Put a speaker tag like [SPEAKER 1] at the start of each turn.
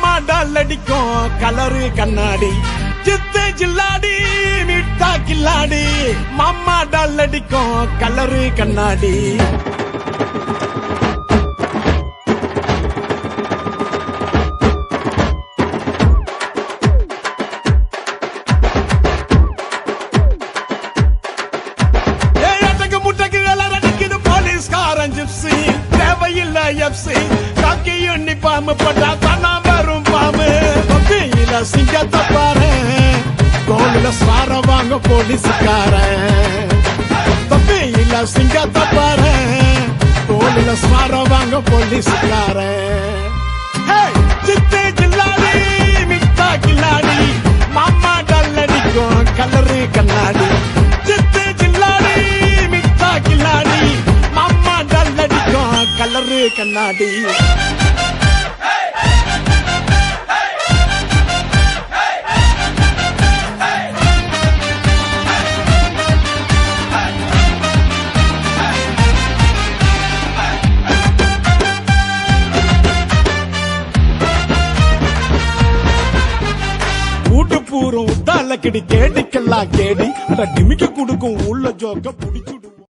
[SPEAKER 1] மாமா டால் அடிக்கும் கலரு கண்ணாடி சித்து ஜில்லாடி மிட்டா கில்லாடி மாமா டால் அடிக்கும் கலரு கண்ணாடி தேவையில்ல எப்சி காக்கி யூனிஃபார்ம் போட்டா தானா வரும் பாம்பு தொப்பியில சிங்கத்தை பாரு கோலில சார வாங்க போலீஸ்காரன் தொப்பியில சிங்கத்தை பாரு கோலில சார வாங்க போலீஸ்காரன் சித்து ஜில்லாடி மிட்டா கில்லாடி மாமா டால் அடிக்கும் கலரு கண்ணாடி சித்து ஜில்லாடி மிட்டா கில்லாடி கலரு கண்ணாடி கூட்டு பூரம் உத்தால கிடி கேடிக்கெல்லாம் கேடி டிமிக்க குடுக்கும் உள்ள ஜோக்க புடிச்சுடு